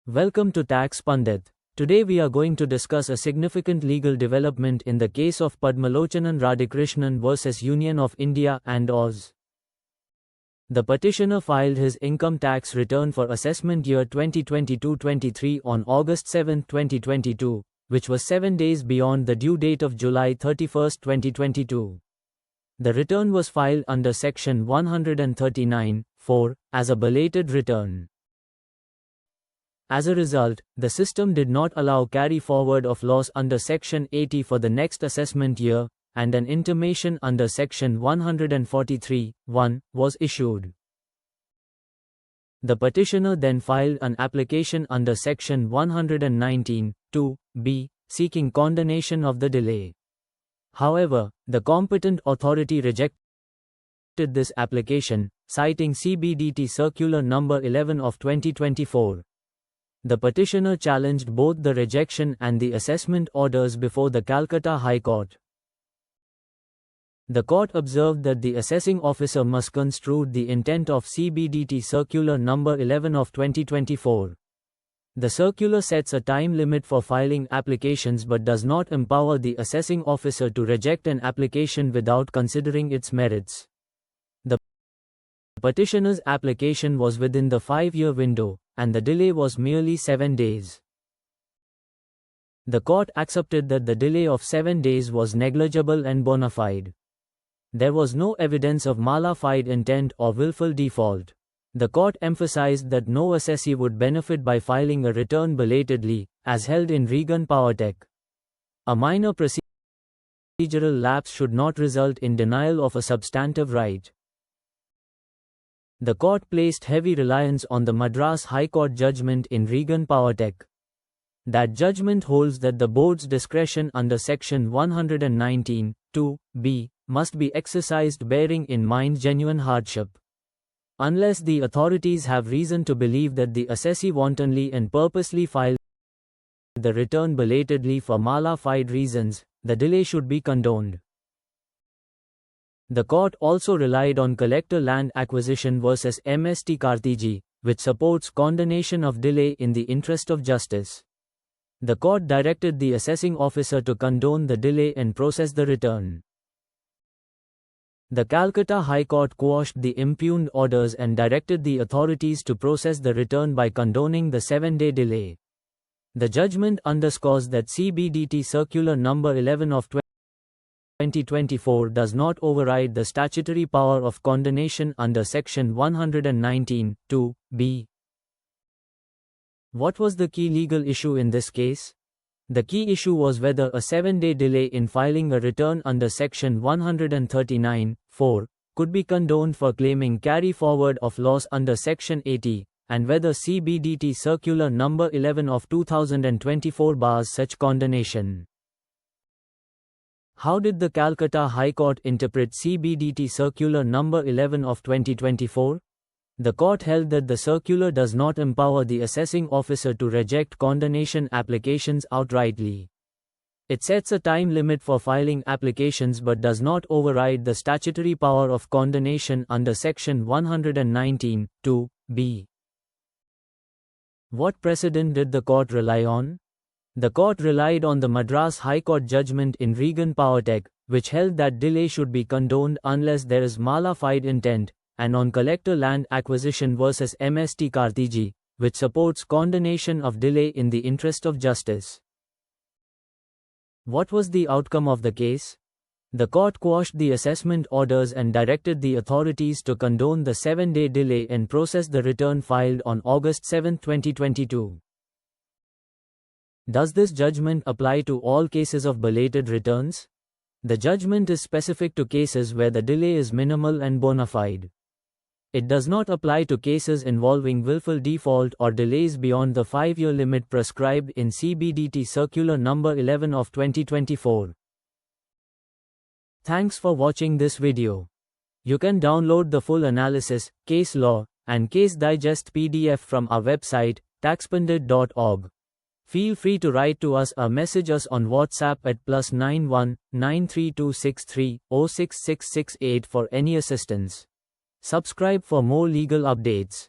Welcome to Tax Pundit. Today we are going to discuss a significant legal development in the case of Padmalochanan Radhakrishnan versus Union of India Ors. The petitioner filed his income tax return for assessment year 2022-23 on August 7, 2022, which was 7 days beyond the due date of July 31, 2022. The return was filed under Section 139(4) as a belated return. As a result, the system did not allow carry forward of loss under Section 80 for the next assessment year, and an intimation under Section 143(1) was issued. The petitioner then filed an application under Section 119(2)(b), seeking condonation of the delay. However, the competent authority rejected this application, citing CBDT Circular No. 11 of 2024. The petitioner challenged both the rejection and the assessment orders before the Calcutta High Court. The court observed that the assessing officer misconstrued the intent of CBDT Circular No. 11 of 2024. The circular sets a time limit for filing applications but does not empower the assessing officer to reject an application without considering its merits. The petitioner's application was within the 5-year window, and the delay was merely 7 days. The court accepted that the delay of 7 days was negligible and bonafide. There was no evidence of mala fide intent or willful default. The court emphasized that no assessee would benefit by filing a return belatedly, as held in Regan Powertech. A minor procedural lapse should not result in denial of a substantive right. The court placed heavy reliance on the Madras High Court judgment in Regan Powertech. That judgment holds that the board's discretion under Section 119(2)(b) must be exercised bearing in mind genuine hardship. Unless the authorities have reason to believe that the assessee wantonly and purposely filed the return belatedly for mala fide reasons, the delay should be condoned. The court also relied on collector land acquisition versus Mst Kartiji, which supports condonation of delay in the interest of justice. The court directed the assessing officer to condone the delay and process the return. The Calcutta High Court quashed the impugned orders and directed the authorities to process the return by condoning the 7-day delay. The judgment underscores that CBDT Circular No. 11 of 2024 does not override the statutory power of condonation under Section 119(2)(b). What was the key legal issue in this case? The key issue was whether a 7-day delay in filing a return under Section 139(4) could be condoned for claiming carry forward of loss under Section 80, and whether CBDT Circular No. 11 of 2024 bars such condonation. How did the Calcutta High Court interpret CBDT Circular No. 11 of 2024? The court held that the circular does not empower the assessing officer to reject condonation applications outrightly. It sets a time limit for filing applications but does not override the statutory power of condonation under Section 119(2)(b). What precedent did the court rely on? The court relied on the Madras High Court judgment in Regan Powertech, which held that delay should be condoned unless there is mala fide intent, and on collector land acquisition versus Mst Kartiji, which supports condonation of delay in the interest of justice. What was the outcome of the case? The court quashed the assessment orders and directed the authorities to condone the 7-day delay and process the return filed on August 7, 2022. Does this judgment apply to all cases of belated returns? The judgment is specific to cases where the delay is minimal and bona fide. It does not apply to cases involving willful default or delays beyond the 5-year limit prescribed in CBDT Circular No. 11 of 2024. Thanks for watching this video. You can download the full analysis, case law, and case digest PDF from our website, taxpundit.org. Feel free to write to us or message us on WhatsApp at +91 93263 06668 for any assistance. Subscribe for more legal updates.